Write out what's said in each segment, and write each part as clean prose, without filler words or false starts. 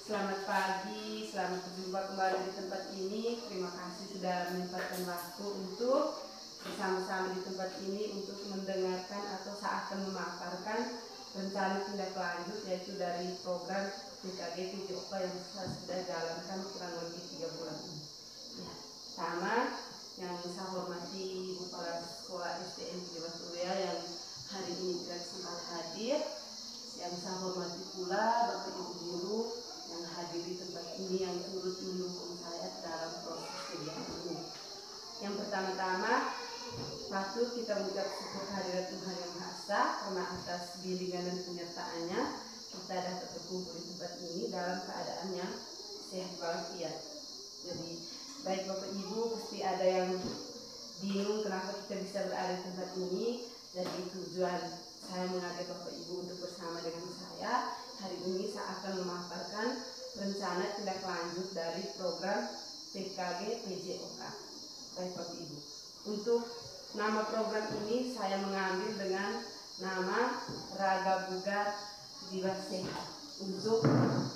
Selamat pagi, selamat berjumpa kembali di tempat ini. Terima kasih sudah menyempatkan waktu untuk bersama-sama di tempat ini untuk mendengarkan atau seakan memaparkan rencana tindak lanjut yaitu dari program PKG PJOK yang sudah jalankan kurang lebih 3 bulan ini. Ya, pertama yang saya hormati Ibu Kepala Sekolah SDN Surya yang hari ini tidak sempat hadir. Yang saya hormati pula Bapak Ibu Guru yang hadir di tempat ini yang turut mendukung saya dalam proses kegiatan ini. Yang pertama-tama patut kita mengucap syukur kehadirat Tuhan Yang Maha Esa karena atas bimbingan dan penyertaannya kita dapat berkumpul di tempat ini dalam keadaan yang sehat walafiat. Jadi baik Bapak Ibu pasti ada yang bingung kenapa kita bisa berada di tempat ini. Jadi tujuan saya mengajak Bapak Ibu untuk bersama dengan saya hari ini saya akan memaparkan rencana tindak lanjut dari program PKG PJOK. Baik Bapak Ibu, untuk nama program ini saya mengambil dengan nama Raga Bugar Jiwa Sehat untuk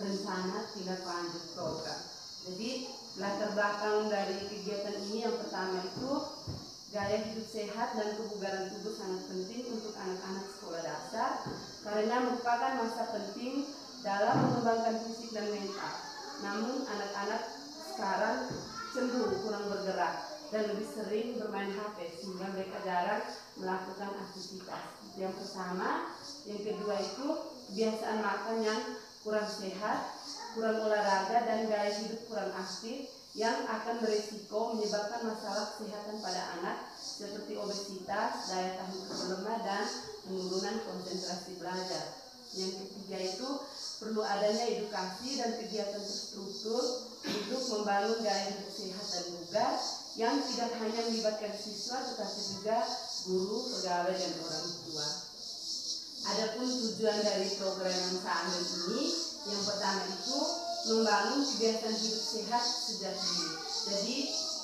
rencana tindak lanjut program. Jadi latar belakang dari kegiatan ini yang pertama itu gaya hidup sehat dan kebugaran tubuh sangat penting untuk anak-anak sekolah dasar karena merupakan masa penting dalam mengembangkan fisik dan mental. Namun anak-anak sekarang cenderung kurang bergerak dan lebih sering bermain HP sehingga mereka jarang melakukan aktivitas. Yang pertama, yang kedua itu kebiasaan makan yang kurang sehat, kurang olahraga dan gaya hidup kurang aktif yang akan berisiko menyebabkan masalah kesehatan pada anak seperti obesitas, daya tahan tubuh lemah dan penurunan konsentrasi belajar. Yang ketiga itu perlu adanya edukasi dan kegiatan terstruktur untuk membangun gaya hidup sehat dan bugar yang tidak hanya melibatkan siswa tetapi juga guru, pegawai dan orang tua. Adapun tujuan dari program yang saya ambil ini, yang pertama itu membangun kebiasaan hidup sehat sejak dini. Jadi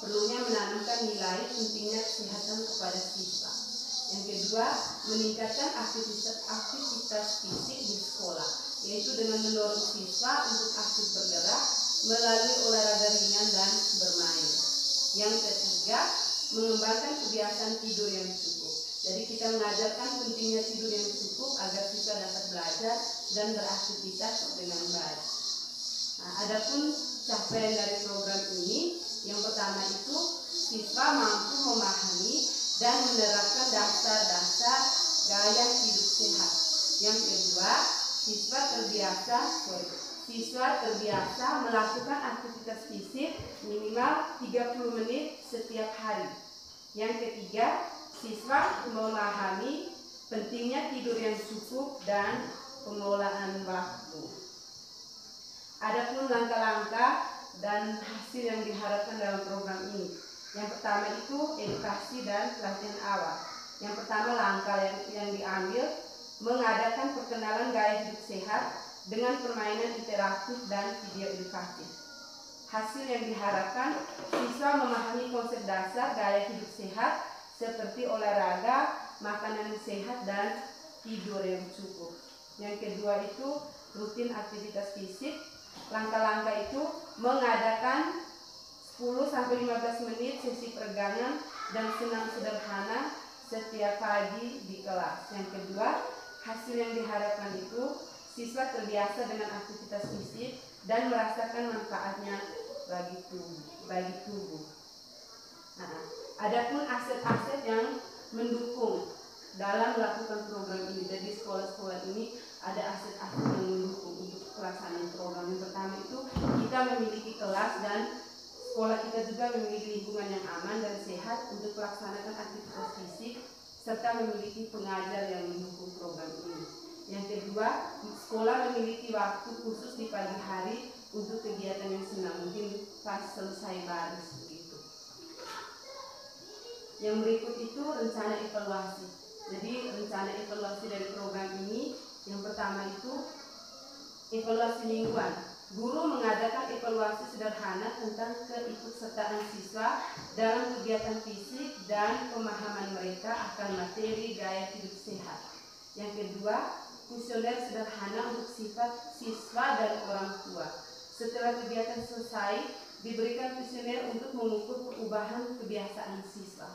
perlunya menanamkan nilai pentingnya kesehatan kepada siswa. Yang kedua, meningkatkan aktivitas fisik di sekolah, yaitu dengan mendorong siswa untuk aktif bergerak melalui olahraga ringan dan bermain. Yang ketiga, mengembangkan kebiasaan tidur yang cukup. Jadi kita mengajarkan pentingnya tidur yang cukup agar siswa dapat belajar dan beraktivitas dengan baik. Nah, adapun capaian dari program ini, yang pertama itu siswa mampu memahami dan menerapkan dasar-dasar gaya hidup sehat. Yang kedua, siswa terbiasa melakukan aktivitas fisik minimal 30 menit setiap hari. Yang ketiga, siswa memahami pentingnya tidur yang cukup dan pengelolaan waktu. Adapun langkah-langkah dan hasil yang diharapkan dalam program ini. Yang pertama itu edukasi dan pelatihan awal. Yang pertama langkah yang diambil mengadakan perkenalan gaya hidup sehat dengan permainan interaktif dan video edukatif. Hasil yang diharapkan siswa memahami konsep dasar gaya hidup sehat seperti olahraga, makanan sehat dan tidur yang cukup. Yang kedua itu rutin aktivitas fisik. Langkah-langkah itu mengadakan 10-15 menit sesi peregangan dan senam sederhana setiap pagi di kelas. Yang kedua, hasil yang diharapkan itu siswa terbiasa dengan aktivitas fisik dan merasakan manfaatnya bagi tubuh. Nah, adapun aset-aset yang mendukung dalam melakukan program ini. Jadi sekolah-sekolah ini ada aset-aset yang mendukung untuk pelaksanaan program. Yang pertama itu kita memiliki kelas dan sekolah kita juga memiliki lingkungan yang aman dan sehat untuk melaksanakan aktivitas fisik serta memiliki pengajar yang mendukung program ini. Yang kedua, sekolah memiliki waktu khusus di pagi hari untuk kegiatan yang senang, mungkin pas selesai baris begitu. Yang berikut itu rencana evaluasi. Jadi rencana evaluasi dari program ini yang pertama itu evaluasi mingguan. Guru mengadakan evaluasi sederhana tentang keikutsertaan siswa dalam kegiatan fisik dan pemahaman mereka akan materi gaya hidup sehat. Yang kedua, kuesioner sederhana untuk sifat siswa dan orang tua. Setelah kegiatan selesai, diberikan kuesioner untuk mengukur perubahan kebiasaan siswa.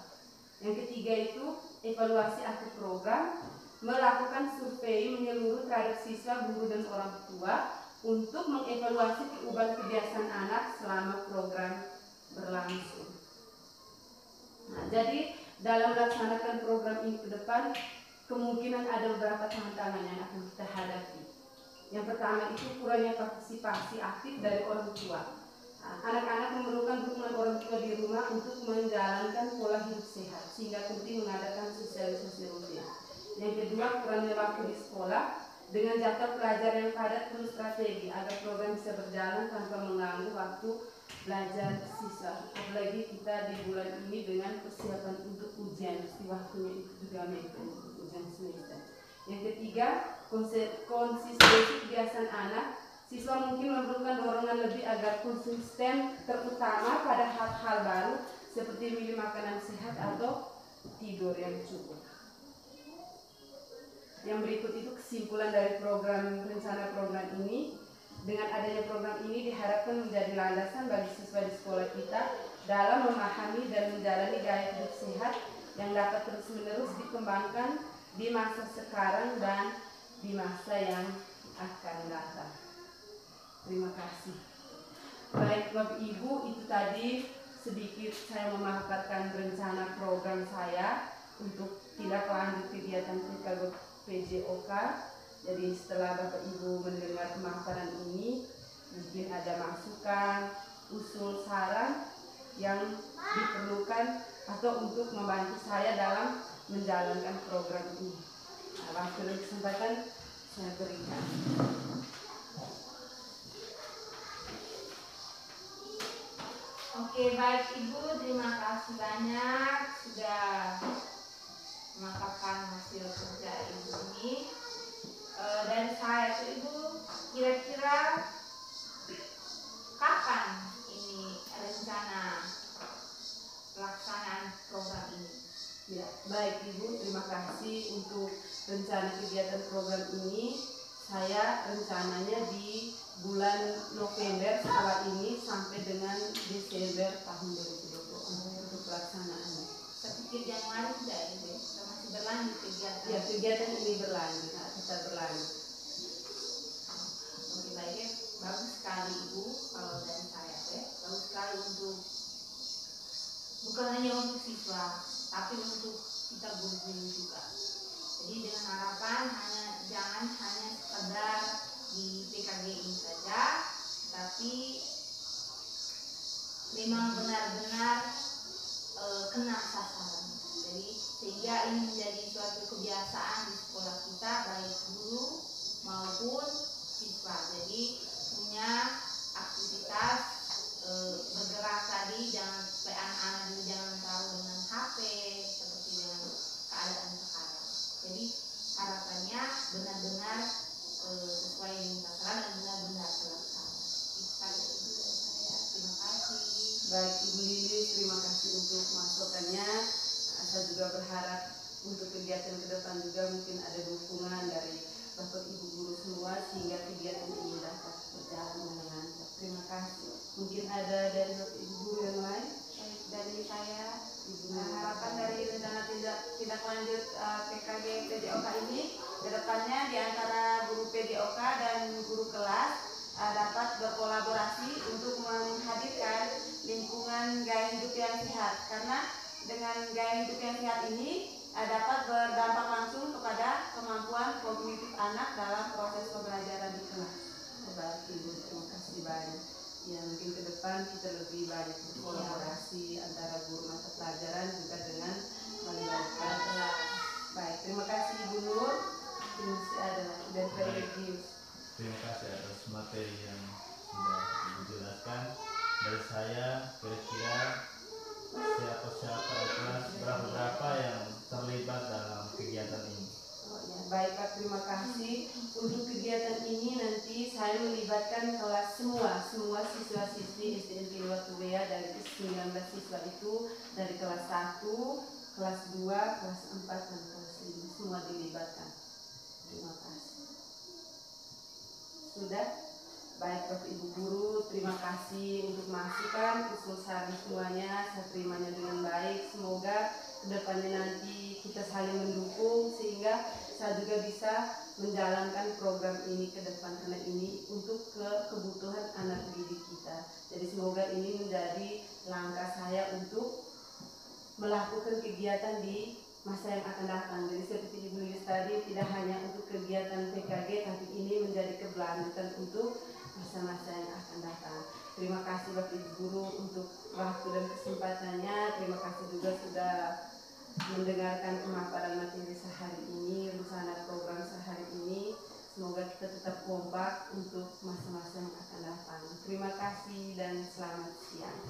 Yang ketiga itu evaluasi akhir program, melakukan survei menyeluruh terhadap siswa, guru, dan orang tua untuk mengevaluasi perubahan kebiasaan anak selama program berlangsung. Nah, jadi dalam melaksanakan program ini ke depan, kemungkinan ada beberapa tantangan yang akan kita hadapi. Yang pertama itu kurangnya partisipasi aktif dari orang tua. Anak-anak memerlukan dukungan orang tua di rumah untuk menjalankan pola hidup sehat, sehingga penting mengadakan sosialisasi rutin. Yang kedua, kurangnya waktu di sekolah. Dengan jadwal pelajaran yang padat perlu strategi agar program bisa berjalan tanpa mengganggu waktu belajar siswa. Apalagi kita di bulan ini dengan persiapan untuk ujian, di waktunya itu juga mepet ujian semester. Yang ketiga, konsistensi kebiasaan anak. Siswa mungkin memerlukan dorongan lebih agar konsisten, terutama pada hal-hal baru seperti memilih makanan sehat atau tidur yang cukup. Yang berikut itu kesimpulan dari rencana program ini. Dengan adanya program ini diharapkan menjadi landasan bagi siswa di sekolah kita dalam memahami dan menjalani gaya hidup sehat yang dapat terus-menerus dikembangkan di masa sekarang dan di masa yang akan datang. Terima kasih. Baik Bapak Ibu, itu tadi sedikit saya memaparkan rencana program saya untuk tidak lanjut kegiatan PJOK. Jadi setelah Bapak Ibu mendengar pemaparan ini, mungkin ada masukan, usul, saran yang diperlukan atau untuk membantu saya dalam menjalankan program ini. Nah, waktu dan kesempatan saya berikan. Oke, baik Ibu, terima kasih banyak sudah memaparkan hasil kerja Ibu ini. Dan saya tuh Ibu, kira-kira kapan ini rencana pelaksanaan program ini? Ya, baik Ibu, terima kasih untuk rencana kegiatan program ini. Saya rencananya di bulan November setelah ini sampai dengan Desember tahun 2020 untuk pelaksanaannya. Sepikir Januari tidak Ibu? Masih berlanjut kegiatan? Ya, kegiatan ini berlanjut, tetap berlanjut. Oke, baik, bagus sekali Ibu. Kalau dari saya bagus sekali untuk bukan hanya untuk siswa, tapi untuk kita guru-guru juga. Jadi dengan harapan jangan hanya sekedar di PKGI saja, tapi memang benar-benar kena sasaran. Jadi sehingga ini menjadi suatu kebiasaan di sekolah kita, baik guru maupun siswa. Jadi punya aktivitas bergerak tadi, jangan supaya anak-anak juga jangan terlalu dengan HP seperti dengan keadaan sekarang. Jadi harapannya benar-benar sesuai dengan sasaran dan benar-benar terlaksana. Itu saja Ibu dari saya. Terima kasih. Baik Ibu Lili, terima kasih untuk masukannya. Saya juga berharap untuk kegiatan ke depan juga mungkin ada dukungan dari Bapak Ibu guru semua sehingga kegiatan ini dapat berjalan dengan lancar. Terima kasih. Mungkin ada dari Bapak Ibu guru yang lain? Dari saya, harapan dari rencana tindak lanjut PKG PJOK ini ke depannya di antara guru PJOK dan guru kelas dapat berkolaborasi untuk menghadirkan lingkungan gaya hidup yang sehat, karena dengan gaya hidup yang sehat ini dapat berdampak langsung kepada kemampuan kognitif anak dalam proses pembelajaran di kelas. Baik Ibu, terima kasih banyak. Ya, mungkin ke depan kita lebih banyak berkolaborasi antara guru mata pelajaran juga dengan wali-wali kelas. Baik, terima kasih Ibu Nur. Terima kasih ada dan Ferdius. Terima kasih atas materi yang sudah Ibu jelaskan. Dari saya kira-kira siapa-siapa kelas berapa yang terlibat dalam kegiatan ini. Baik Pak, terima kasih. Untuk kegiatan ini nanti saya melibatkan kelas semua siswa-siswi SDN Watubea dari 19 siswa itu dari kelas 1, kelas 2, kelas 4, dan kelas 5 semua dilibatkan. Terima kasih. sudah. Baik Bapak Ibu Guru, terima kasih untuk masukan, usul saran semuanya, saya terimanya dengan baik. Semoga kedepannya nanti kita saling mendukung sehingga saya juga bisa menjalankan program ini ke depan, karena ini untuk kebutuhan anak didik kita. Jadi semoga ini menjadi langkah saya untuk melakukan kegiatan di masa yang akan datang. Jadi seperti Ibu Lilis tadi, tidak hanya untuk kegiatan PKG, tapi ini menjadi keberlanjutan untuk masa-masa yang akan datang. Terima kasih Bapak Ibu Guru untuk waktu dan kesempatannya. Terima kasih juga sudah mendengarkan pemaparan materi sehari ini, rencana program sehari ini. Semoga kita tetap kompak untuk masa-masa yang akan datang. Terima kasih dan selamat siang.